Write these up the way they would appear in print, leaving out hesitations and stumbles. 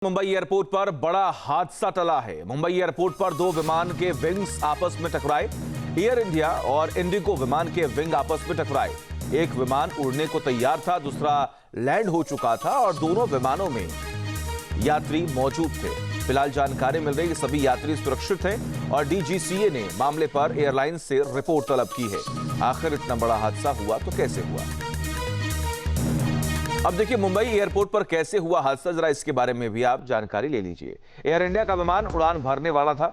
Mumbai airport पर बड़ा हादसा टला है। मुंबई एयरपोर्ट पर दो विमान के विंग्स आपस में टकराए। एयर इंडिया और इंडिगो विमान के विंग आपस में टकराए। एक विमान उड़ने को तैयार था, दूसरा लैंड हो चुका था और दोनों विमानों में यात्री मौजूद थे। फिलहाल जानकारी मिल रही है कि सभी यात्री सुरक्षित हैं और डीजीसीए ने मामले पर एयरलाइंस से रिपोर्ट तलब की है। आखिर इतना बड़ा हादसा हुआ तो कैसे हुआ? अब देखिए मुंबई एयरपोर्ट पर कैसे हुआ हादसा, जरा इसके बारे में भी आप जानकारी ले लीजिए। एयर इंडिया का विमान उड़ान भरने वाला था।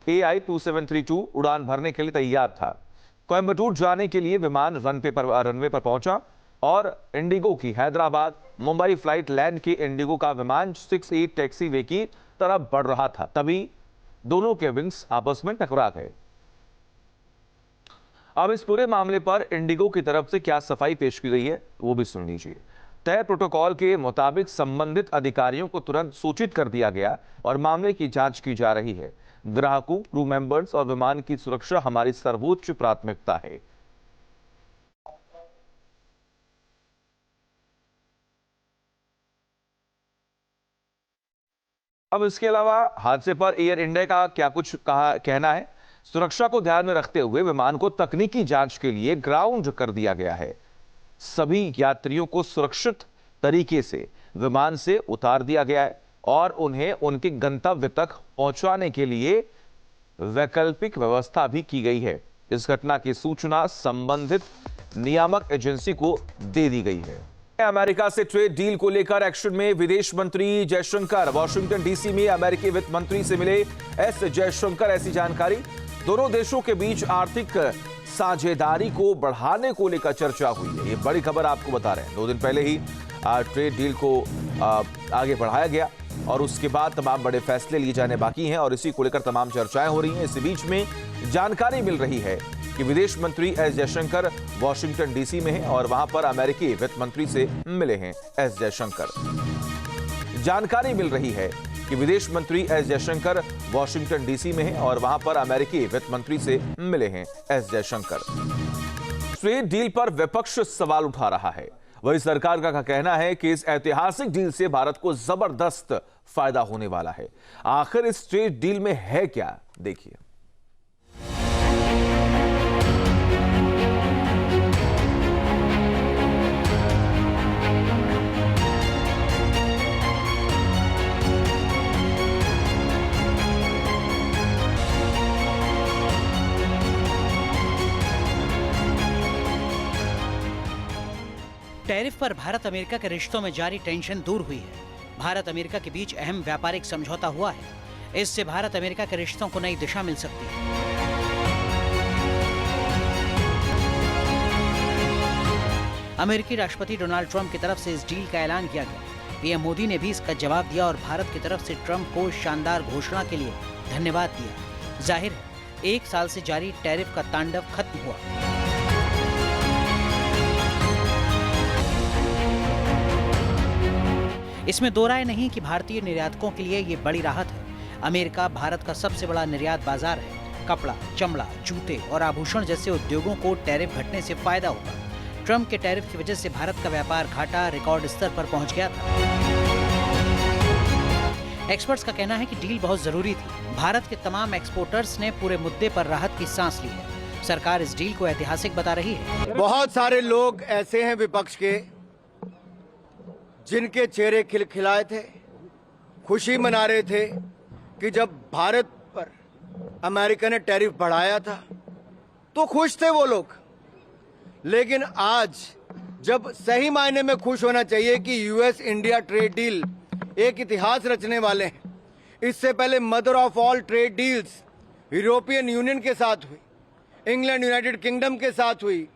AI 2732 उड़ान भरने के लिए तैयार था। कोयम्बटूर जाने के लिए विमान रनवे पर पहुंचा और इंडिगो की हैदराबाद मुंबई फ्लाइट लैंड की इंडिगो का विमान 68 टैक्सीवे की तरफ बढ़ रहा था। तभी दोनों के विंग्स आपस में टकरा गए। अब इस पूरे मामले पर इंडिगो की तरफ से क्या सफाई पेश की गई है वो भी सुन लीजिए। तय प्रोटोकॉल के मुताबिक संबंधित अधिकारियों को तुरंत सूचित कर दिया गया और मामले की जांच की जा रही है। ग्राहकों, क्रू मेंबर्स और विमान की सुरक्षा हमारी सर्वोच्च प्राथमिकता है। अब इसके अलावा हादसे पर एयर इंडिया का क्या कुछ कहना है? सुरक्षा को ध्यान में रखते हुए विमान को तकनीकी जांच के लिए ग्राउंड कर दिया गया है। सभी यात्रियों को सुरक्षित तरीके से विमान से उतार दिया गया है और उन्हें उनके गंतव्य तक पहुंचाने के लिए वैकल्पिक व्यवस्था भी की गई है। इस घटना की सूचना संबंधित नियामक एजेंसी को दे दी गई है। अमेरिका से ट्रेड डील को लेकर एक्शन में विदेश मंत्री जयशंकर। वॉशिंगटन डीसी में अमेरिकी वित्त मंत्री से मिले एस जयशंकर। ऐसी जानकारी, दोनों देशों के बीच आर्थिक साझेदारी को बढ़ाने को लेकर चर्चा हुई है। ये बड़ी खबर आपको बता रहे हैं। 2 दिन पहले ही ट्रेड डील को आगे बढ़ाया गया और उसके बाद तमाम बड़े फैसले लिए जाने बाकी हैं और इसी को लेकर तमाम चर्चाएं हो रही हैं। इसी बीच में जानकारी मिल रही है कि विदेश मंत्री एस जयशंकर वॉशिंगटन डीसी में हैं और वहां पर अमेरिकी वित्त मंत्री से मिले हैं एस जयशंकर। जानकारी मिल रही है कि विदेश मंत्री एस जयशंकर वॉशिंगटन डीसी में हैं और वहां पर अमेरिकी वित्त मंत्री से मिले हैं एस जयशंकर। ट्रेड डील पर विपक्ष सवाल उठा रहा है। वही सरकार का कहना है कि इस ऐतिहासिक डील से भारत को जबरदस्त फायदा होने वाला है। आखिर इस ट्रेड डील में है क्या, देखिए। टैरिफ पर भारत अमेरिका के रिश्तों में जारी टेंशन दूर हुई है। भारत अमेरिका के बीच अहम व्यापारिक समझौता हुआ है। इससे भारत अमेरिका के रिश्तों को नई दिशा मिल सकती है। अमेरिकी राष्ट्रपति डोनाल्ड ट्रंप की तरफ से इस डील का ऐलान किया गया। पीएम मोदी ने भी इसका जवाब दिया और भारत की तरफ से ट्रंप को शानदार घोषणा के लिए धन्यवाद दिया। जाहिर है 1 साल से जारी टैरिफ का तांडव खत्म हुआ। इसमें दो राय नहीं कि भारतीय निर्यातकों के लिए ये बड़ी राहत है। अमेरिका भारत का सबसे बड़ा निर्यात बाजार है। कपड़ा, चमड़ा, जूते और आभूषण जैसे उद्योगों को टैरिफ घटने से फायदा होगा। ट्रंप के टैरिफ की वजह से भारत का व्यापार घाटा रिकॉर्ड स्तर पर पहुंच गया था। एक्सपर्ट्स का कहना है कि डील बहुत जरूरी थी। भारत के तमाम एक्सपोर्टर्स ने पूरे मुद्दे पर राहत की सांस ली है। सरकार इस डील को ऐतिहासिक बता रही है। बहुत सारे लोग ऐसे हैं विपक्ष के जिनके चेहरे खिलखिलाए थे, खुशी मना रहे थे कि जब भारत पर अमेरिका ने टैरिफ बढ़ाया था तो खुश थे वो लोग। लेकिन आज जब सही मायने में खुश होना चाहिए कि यूएस इंडिया ट्रेड डील एक इतिहास रचने वाले हैं। इससे पहले mother of all trade deals European union के साथ हुई, इंग्लैंड यूनाइटेड किंगडम के साथ हुई,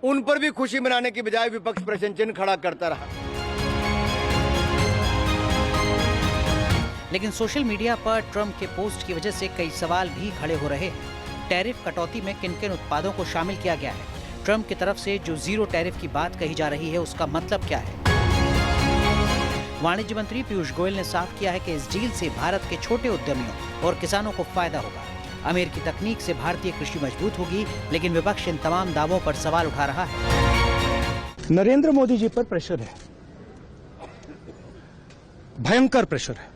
उन पर भी खुशी मनाने की बजाय विपक्ष प्रश्न चिन्ह खड़ा करता रहा। लेकिन सोशल मीडिया पर ट्रंप के पोस्ट की वजह से कई सवाल भी खड़े हो रहे हैं। टैरिफ कटौती में किन किन उत्पादों को शामिल किया गया है? ट्रंप की तरफ से जो जीरो टैरिफ की बात कही जा रही है उसका मतलब क्या है? वाणिज्य मंत्री पीयूष गोयल ने साफ किया है कि इस डील से भारत के छोटे उद्यमियों और किसानों को फायदा होगा। अमेरिकी तकनीक से भारतीय कृषि मजबूत होगी, लेकिन विपक्ष इन तमाम दावों पर सवाल उठा रहा है। नरेंद्र मोदी जी पर प्रेशर है। भयंकर प्रेशर है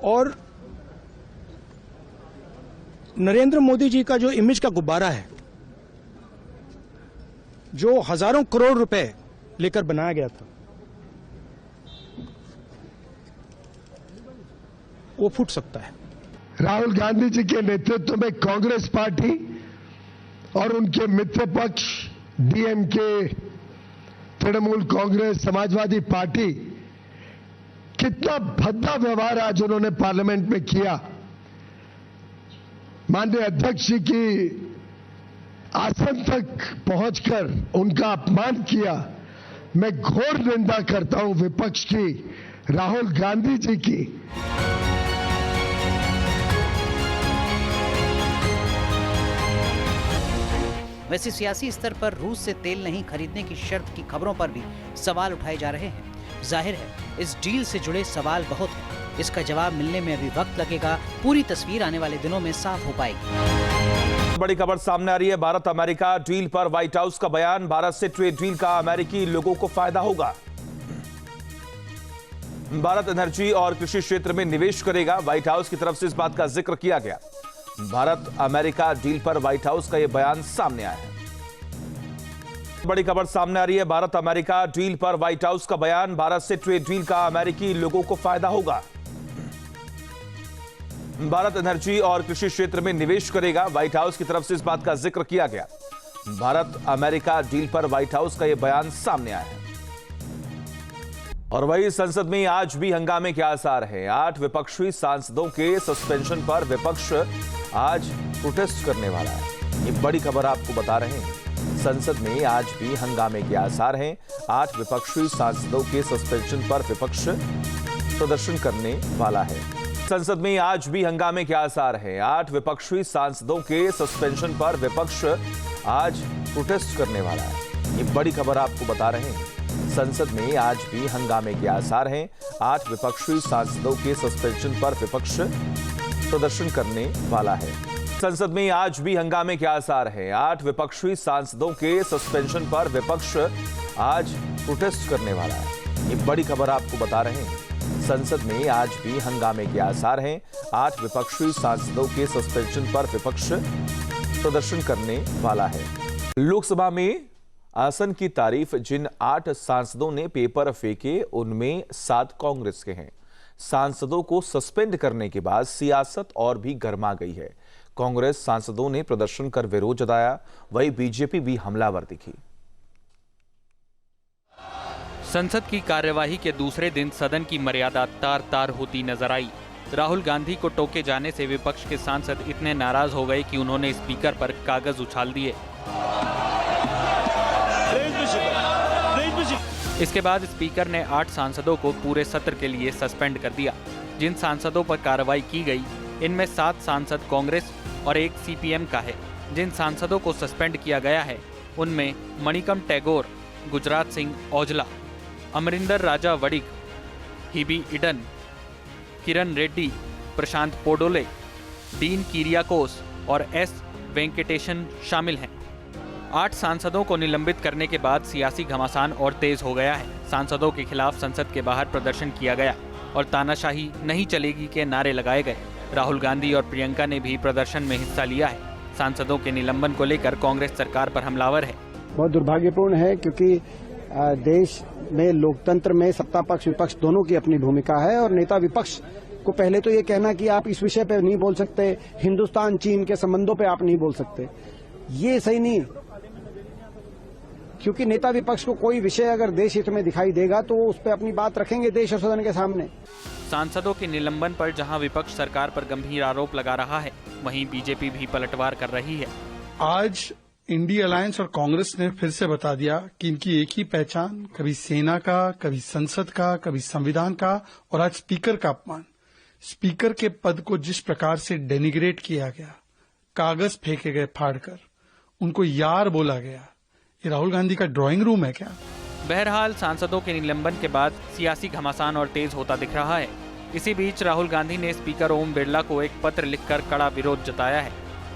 और नरेंद्र मोदी जी का जो इमेज का गुब्बारा है, जो हजारों करोड़ रुपए लेकर बनाया गया था, वो फूट सकता है। राहुल गांधी जी के नेतृत्व में कांग्रेस पार्टी और उनके मित्र पक्ष डीएमके, तृणमूल कांग्रेस, समाजवादी पार्टी, कितना भद्दा व्यवहार आज उन्होंने पार्लियामेंट में किया। माननीय अध्यक्ष जी की आसन तक पहुंचकर उनका अपमान किया। मैं घोर निंदा करता हूं विपक्ष की, राहुल गांधी जी की। वैसे सियासी स्तर पर रूस से तेल नहीं खरीदने की शर्त की खबरों पर भी सवाल उठाए जा रहे हैं। जाहिर है इस डील से जुड़े सवाल बहुत हैं। इसका जवाब मिलने में अभी वक्त लगेगा। पूरी तस्वीर आने वाले दिनों में साफ हो पाएगी। बड़ी खबर सामने आ रही है। भारत अमेरिका डील पर व्हाइट हाउस का बयान। भारत से ट्रेड डील का अमेरिकी लोगों को फायदा होगा। भारत एनर्जी और कृषि क्षेत्र में निवेश करेगा। व्हाइट हाउस की तरफ से इस बात का जिक्र किया गया। भारत अमेरिका डील पर व्हाइट हाउस का यह बयान सामने आया है। बड़ी खबर सामने आ रही है। भारत अमेरिका डील पर व्हाइट हाउस का बयान। भारत से ट्रेड डील का अमेरिकी लोगों को फायदा होगा। भारत एनर्जी और कृषि क्षेत्र में निवेश करेगा। व्हाइट हाउस की तरफ से इस बात का जिक्र किया गया। भारत अमेरिका डील पर व्हाइट हाउस का यह बयान सामने आया है। और वही संसद में आज भी हंगामे के आसार हैं। 8 विपक्षी सांसदों के सस्पेंशन पर विपक्ष आज प्रोटेस्ट करने वाला है। ये बड़ी खबर आपको बता रहे हैं। संसद में आज भी हंगामे के आसार हैं। 8 विपक्षी सांसदों के सस्पेंशन पर विपक्ष प्रदर्शन करने वाला है। संसद में आज भी हंगामे के आसार हैं। 8 विपक्षी सांसदों के सस्पेंशन पर विपक्ष आज प्रोटेस्ट करने वाला है। ये बड़ी खबर आपको बता रहे हैं। संसद में आज भी हंगामे के आसार हैं। 8 विपक्षी सांसदों के सस्पेंशन पर विपक्ष प्रदर्शन करने वाला है। संसद में आज भी हंगामे के आसार हैं। 8 विपक्षी सांसदों के सस्पेंशन पर विपक्ष आज प्रोटेस्ट करने वाला है। ये बड़ी खबर आपको बता रहे हैं। संसद में आज भी हंगामे के आसार हैं। 8 विपक्षी सांसदों के सस्पेंशन पर विपक्ष प्रदर्शन करने वाला है। लोकसभा में आसन की तारीफ जिन 8 सांसदों ने पेपर फेंके, उनमें 7 कांग्रेस के हैं। सांसदों को सस्पेंड करने के बाद सियासत और भी गर्मा गई है। कांग्रेस सांसदों ने प्रदर्शन कर विरोध जताया, वहीं बीजेपी भी हमलावर दिखी। संसद की कार्यवाही के दूसरे दिन सदन की मर्यादा तार तार होती नजर आई। राहुल गांधी को टोके जाने से विपक्ष के सांसद इतने नाराज हो गए कि उन्होंने स्पीकर पर कागज उछाल दिए। इसके बाद स्पीकर ने 8 सांसदों को पूरे सत्र के लिए सस्पेंड कर दिया। जिन सांसदों पर कार्रवाई की गई, इनमें 7 सांसद कांग्रेस और 1 सीपीएम का है। जिन सांसदों को सस्पेंड किया गया है, उनमें मणिकम टैगोर, गुजरात सिंह औजला, अमरिंदर राजा वड़िग, हिबी इडन, किरण रेड्डी, प्रशांत पोडोले, डीन कीरियाकोस और एस वेंकटेशन शामिल हैं। 8 सांसदों को निलंबित करने के बाद सियासी घमासान और तेज हो गया है। सांसदों के खिलाफ संसद के बाहर प्रदर्शन किया गया और तानाशाही नहीं चलेगी के नारे लगाए गए। राहुल गांधी और प्रियंका ने भी प्रदर्शन में हिस्सा लिया है। सांसदों के निलंबन को लेकर कांग्रेस सरकार पर हमलावर है। बहुत दुर्भाग्यपूर्ण है, क्योंकि देश में लोकतंत्र में सत्ता पक्ष विपक्ष दोनों की अपनी भूमिका है और नेता विपक्ष को पहले तो ये कहना कि आप इस विषय पे नहीं बोल सकते, हिंदुस्तान चीन के संबंधों पे आप नहीं बोल सकते, ये सही नहीं। क्योंकि नेता विपक्ष को कोई विषय अगर देश हित में दिखाई देगा तो उस पर अपनी बात रखेंगे देश और सदन के सामने। सांसदों के निलंबन पर जहां विपक्ष सरकार पर गंभीर आरोप लगा रहा है, वहीं बीजेपी भी पलटवार कर रही है। आज इंडिया अलायंस और कांग्रेस ने फिर से बता दिया कि इनकी एक ही पहचान, कभी सेना का, कभी संसद का, कभी संविधान का और आज स्पीकर का अपमान। स्पीकर के पद को जिस प्रकार से डेनिग्रेट किया गया, कागज फेंके गए फाड़कर, उनको यार बोला गया, ये राहुल गांधी का ड्राइंग रूम है क्या? बहरहाल सांसदों के निलंबन के बाद सियासी घमासान और तेज होता दिख रहा है। इसी बीच राहुल गांधी ने स्पीकर ओम बिरला को एक पत्र लिखकर कड़ा विरोध जताया है।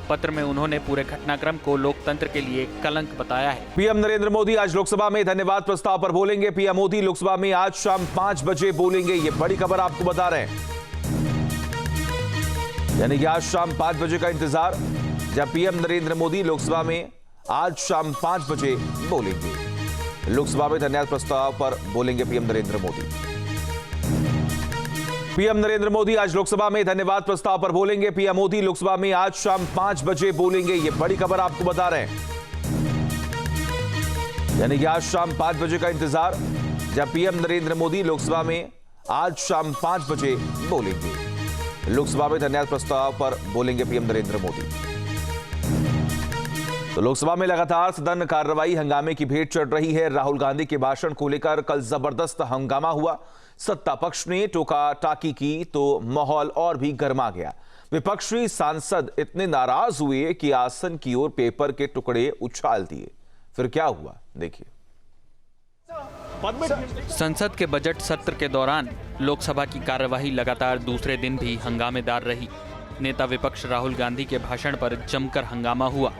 पत्र में उन्होंने पूरे घटनाक्रम को लोकतंत्र के लिए कलंक बताया है। पीएम नरेंद्र मोदी आज लोकसभा में धन्यवाद प्रस्ताव पर बोलेंगे। पीएम मोदी लोकसभा में आज शाम 5 बजे बोलेंगे। ये बड़ी खबर आपको बता रहे हैं, यानी कि आज शाम 5 बजे का इंतजार, जब पीएम नरेंद्र मोदी लोकसभा में आज शाम 5 बजे बोलेंगे। लोकसभा में धन्यवाद प्रस्ताव पर बोलेंगे पीएम नरेंद्र मोदी। पीएम नरेंद्र मोदी आज लोकसभा में धन्यवाद प्रस्ताव पर बोलेंगे। पीएम मोदी लोकसभा में आज शाम 5 बजे बोलेंगे। ये बड़ी खबर आपको बता रहे हैं, यानी कि आज शाम 5 बजे का इंतजार, जब पीएम नरेंद्र मोदी लोकसभा में आज शाम 5 बजे बोलेंगे। लोकसभा में धन्यवाद प्रस्ताव पर बोलेंगे पीएम नरेंद्र मोदी। तो लोकसभा में लगातार सदन कार्रवाई हंगामे की भेंट चढ़ रही है। राहुल गांधी के भाषण को लेकर कल जबरदस्त हंगामा हुआ। सत्ता पक्ष ने टोका टाकी की तो माहौल और भी गर्मा गया। विपक्षी सांसद इतने नाराज हुए कि आसन की ओर पेपर के टुकड़े उछाल दिए। फिर क्या हुआ, देखिए। संसद के बजट सत्र के दौरान लोकसभा की कार्यवाही लगातार दूसरे दिन भी हंगामेदार रही। नेता विपक्ष राहुल गांधी के भाषण पर जमकर हंगामा हुआ।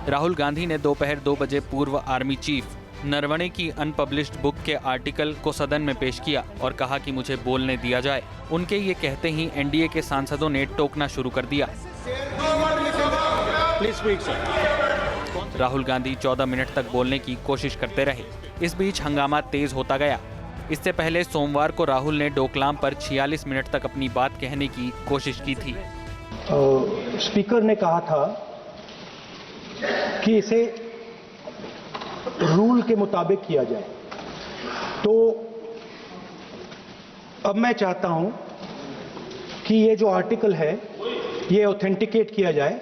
राहुल गांधी ने दोपहर 2 बजे पूर्व आर्मी चीफ नरवणे की अनपब्लिश्ड बुक के आर्टिकल को सदन में पेश किया और कहा कि मुझे बोलने दिया जाए। उनके ये कहते ही एनडीए के सांसदों ने टोकना शुरू कर दिया। राहुल गांधी 14 मिनट तक बोलने की कोशिश करते रहे। इस बीच हंगामा तेज होता गया। इससे पहले सोमवार को राहुल ने डोकलाम पर 46 मिनट तक अपनी बात कहने की कोशिश की थी। स्पीकर ने कहा था कि इसे रूल के मुताबिक किया जाए, तो अब मैं चाहता हूं कि ये जो आर्टिकल है ये ऑथेंटिकेट किया जाए।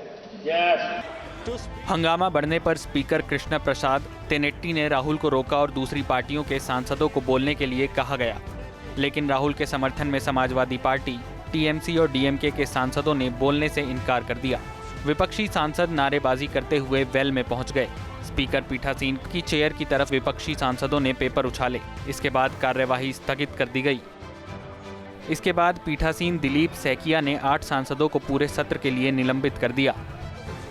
हंगामा बढ़ने पर स्पीकर कृष्ण प्रसाद तेनेट्टी ने राहुल को रोका और दूसरी पार्टियों के सांसदों को बोलने के लिए कहा गया, लेकिन राहुल के समर्थन में समाजवादी पार्टी, टीएमसी और डीएमके के सांसदों ने बोलने से इनकार कर दिया। विपक्षी सांसद नारेबाजी करते हुए वेल में पहुंच गए। स्पीकर पीठासीन की चेयर की तरफ विपक्षी सांसदों ने पेपर उछाले। इसके बाद कार्यवाही स्थगित कर दी गई। इसके बाद पीठासीन दिलीप सैकिया ने 8 सांसदों को पूरे सत्र के लिए निलंबित कर दिया।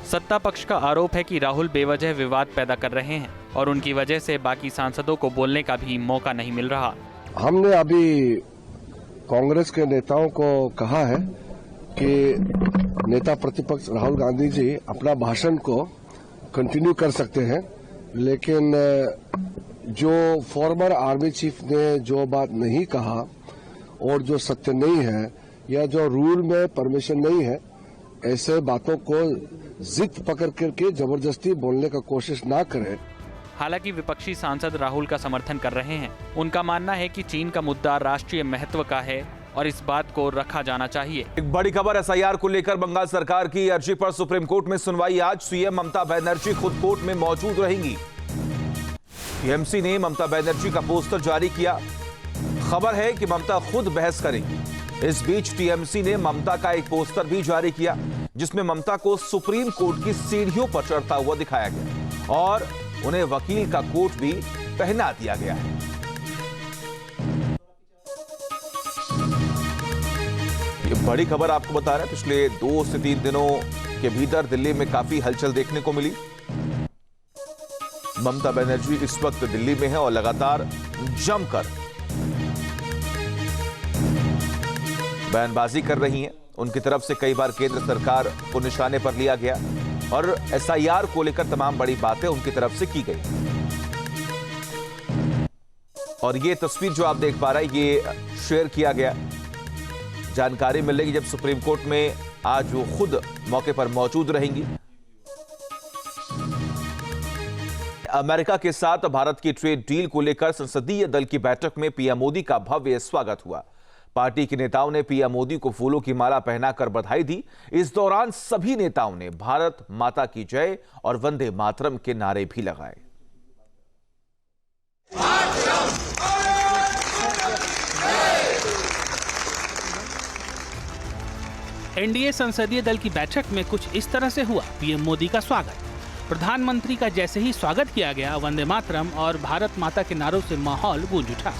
सत्ता पक्ष का आरोप है कि राहुल बेवजह विवाद पैदा कर रहे हैं और उनकी वजह से बाकी सांसदों को बोलने का भी मौका नहीं मिल रहा। हमने अभी कांग्रेस के नेताओं को कहा है कि नेता प्रतिपक्ष राहुल गांधी जी अपना भाषण को कंटिन्यू कर सकते हैं, लेकिन जो फॉर्मर आर्मी चीफ ने जो बात नहीं कहा और जो सत्य नहीं है या जो रूल में परमिशन नहीं है, ऐसे बातों को जिद पकड़ करके जबरदस्ती बोलने का कोशिश ना करें। हालांकि विपक्षी सांसद राहुल का समर्थन कर रहे हैं। उनका मानना है कि चीन का मुद्दा राष्ट्रीय महत्व का है और इस बात को रखा जाना चाहिए। एक बड़ी खबर, एसआईआर को लेकर बंगाल सरकार की अर्जी पर सुप्रीम कोर्ट में सुनवाई। आज सीएम ममता बनर्जी खुद कोर्ट में मौजूद रहेंगी। टीएमसी ने ममता बनर्जी का पोस्टर जारी किया। खबर है कि ममता खुद बहस करेंगी। इस बीच टीएमसी ने ममता का एक पोस्टर भी जारी किया, जिसमें ममता को सुप्रीम कोर्ट की सीढ़ियों पर चढ़ता हुआ दिखाया गया और उन्हें वकील का कोट भी पहना दिया गया है। ये बड़ी खबर आपको बता रहे हैं। पिछले 2 से 3 दिनों के भीतर दिल्ली में काफी हलचल देखने को मिली। ममता बनर्जी इस वक्त दिल्ली में है और लगातार जमकर बयानबाजी कर रही हैं। उनकी तरफ से कई बार केंद्र सरकार को निशाने पर लिया गया और एसआईआर को लेकर तमाम बड़ी बातें उनकी तरफ से की गई। और ये तस्वीर जो आप देख पा रहे हैं, ये शेयर किया गया। जानकारी मिलेगी जब सुप्रीम कोर्ट में आज वो खुद मौके पर मौजूद रहेंगी। अमेरिका के साथ भारत की ट्रेड डील को लेकर संसदीय दल की बैठक में पीएम मोदी का भव्य स्वागत हुआ। पार्टी के नेताओं ने पीएम मोदी को फूलों की माला पहनाकर बधाई दी। इस दौरान सभी नेताओं ने भारत माता की जय और वंदे मातरम के नारे भी लगाए। एनडीए संसदीय दल की बैठक में कुछ इस तरह से हुआ पीएम मोदी का स्वागत। प्रधानमंत्री का जैसे ही स्वागत किया गया, वंदे मातरम और भारत माता के नारों से माहौल गूंज उठा।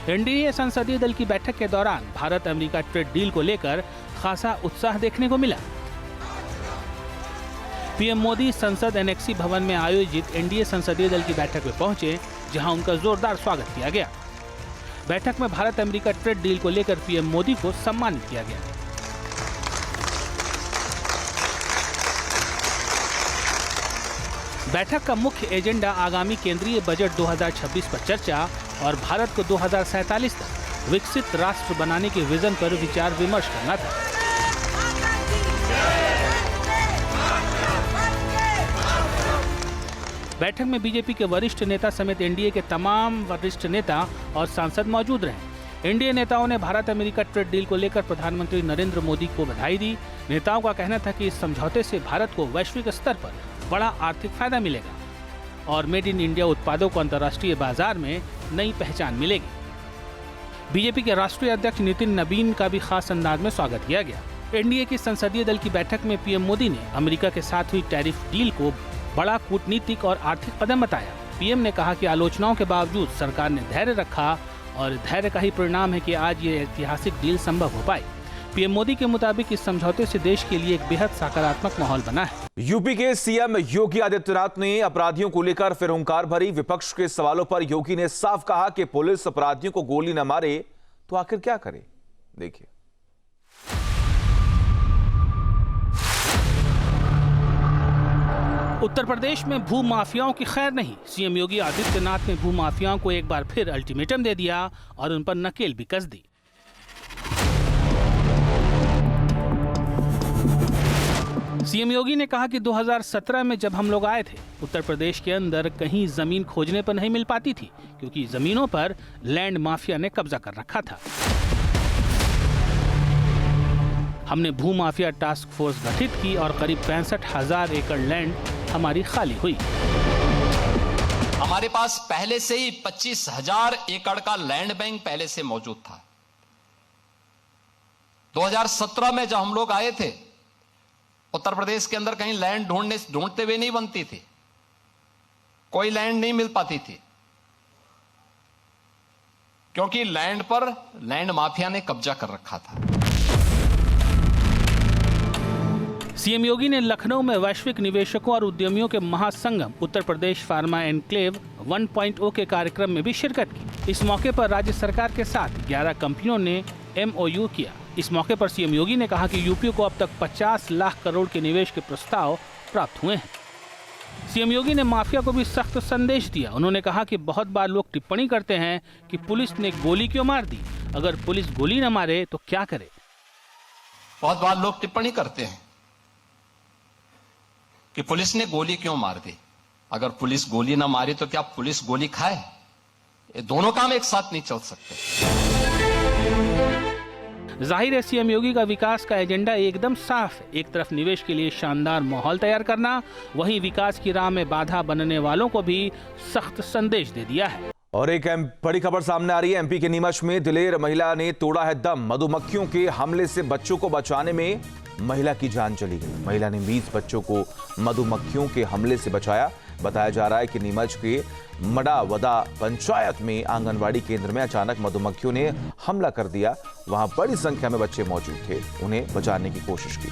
एनडीए संसदीय दल की बैठक के दौरान भारत अमेरिका ट्रेड डील को लेकर खासा उत्साह देखने को मिला। पीएम मोदी संसद एनेक्सी भवन में आयोजित एनडीए संसदीय दल की बैठक में पहुंचे, जहां उनका जोरदार स्वागत किया गया। बैठक में भारत अमेरिका ट्रेड डील को लेकर पीएम मोदी को सम्मानित किया गया। बैठक का मुख्य एजेंडा आगामी केंद्रीय बजट 2026 पर चर्चा और भारत को 2047 तक विकसित राष्ट्र बनाने के विजन पर विचार विमर्श करना था। बैठक में बीजेपी के वरिष्ठ नेता समेत एनडीए के तमाम वरिष्ठ नेता और सांसद मौजूद रहे। एनडीए नेताओं ने भारत अमेरिका ट्रेड डील को लेकर प्रधानमंत्री नरेंद्र मोदी को बधाई दी। नेताओं का कहना था कि इस समझौते से भारत को वैश्विक स्तर पर बड़ा आर्थिक फायदा मिलेगा और मेड इन इंडिया उत्पादों को अंतर्राष्ट्रीय बाजार में नई पहचान मिलेगी। बीजेपी के राष्ट्रीय अध्यक्ष नितिन नबीन का भी खास अंदाज में स्वागत किया गया। एनडीए की संसदीय दल की बैठक में पीएम मोदी ने अमेरिका के साथ हुई टैरिफ डील को बड़ा कूटनीतिक और आर्थिक कदम बताया। पीएम ने कहा कि आलोचनाओं के बावजूद सरकार ने धैर्य रखा और धैर्य का ही परिणाम है कि आज ये ऐतिहासिक डील संभव हो पाई। पीएम मोदी के मुताबिक इस समझौते से देश के लिए एक बेहद सकारात्मक माहौल बना है। यूपी के सीएम योगी आदित्यनाथ ने अपराधियों को लेकर फिर हुंकार भरी। विपक्ष के सवालों पर योगी ने साफ कहा कि पुलिस अपराधियों को गोली न मारे तो आखिर क्या करे। देखिए। उत्तर प्रदेश में भू माफियाओं की खैर नहीं। सीएम योगी आदित्यनाथ ने भू माफियाओं को एक बार फिर अल्टीमेटम दे दिया और उन पर नकेल भी कस दी। सीएम योगी ने कहा कि 2017 में जब हम लोग आए थे, उत्तर प्रदेश के अंदर कहीं जमीन खोजने पर नहीं मिल पाती थी, क्योंकि जमीनों पर लैंड माफिया ने कब्जा कर रखा था। हमने भू माफिया टास्क फोर्स गठित की और करीब 65,000 एकड़ लैंड हमारी खाली हुई। हमारे पास पहले से ही 25,000 एकड़ का लैंड बैंक पहले से मौजूद था। 2017 में जब हम लोग आए थे, उत्तर प्रदेश के अंदर कहीं लैंड ढूंढते हुए नहीं बनती थी, कोई लैंड नहीं मिल पाती थी, क्योंकि लैंड पर लैंड माफिया ने कब्जा कर रखा था। सीएम योगी ने लखनऊ में वैश्विक निवेशकों और उद्यमियों के महासंगम उत्तर प्रदेश फार्मा एनक्लेव 1.0 के कार्यक्रम में भी शिरकत की। इस मौके पर राज्य सरकार के साथ 11 कंपनियों ने MOU किया। इस मौके पर सीएम योगी ने कहा कि यूपी को अब तक 50 लाख करोड़ के निवेश के प्रस्ताव प्राप्त हुए हैं। सीएम योगी ने माफिया को भी सख्त संदेश दिया। उन्होंने कहा कि बहुत बार लोग टिप्पणी करते हैं कि पुलिस ने गोली क्यों मार दी, अगर पुलिस गोली न मारे तो क्या करे। बहुत बार लोग टिप्पणी करते हैं कि पुलिस ने गोली क्यों मार दी, अगर पुलिस गोली ना मारी तो क्या पुलिस गोली खाए? ये दोनों काम एक साथ नहीं चल सकते। जाहिर है सीएम योगी का विकास का एजेंडा एकदम साफ है। एक तरफ निवेश के लिए शानदार माहौल तैयार करना, वहीं विकास की राह में बाधा बनने वालों को भी सख्त संदेश दे दिया है। और एक बड़ी खबर सामने आ रही है। एमपी के नीमच में दिलेर महिला ने तोड़ा है दम। मधुमक्खियों के हमले से बच्चों को बचाने में महिला की जान चली गई। महिला ने 20 बच्चों को मधुमक्खियों के हमले से बचाया। बताया जा रहा है कि नीमच के मडावदा पंचायत में आंगनवाड़ी केंद्र में अचानक मधुमक्खियों ने हमला कर दिया। वहां बड़ी संख्या में बच्चे मौजूद थे, उन्हें बचाने की कोशिश की।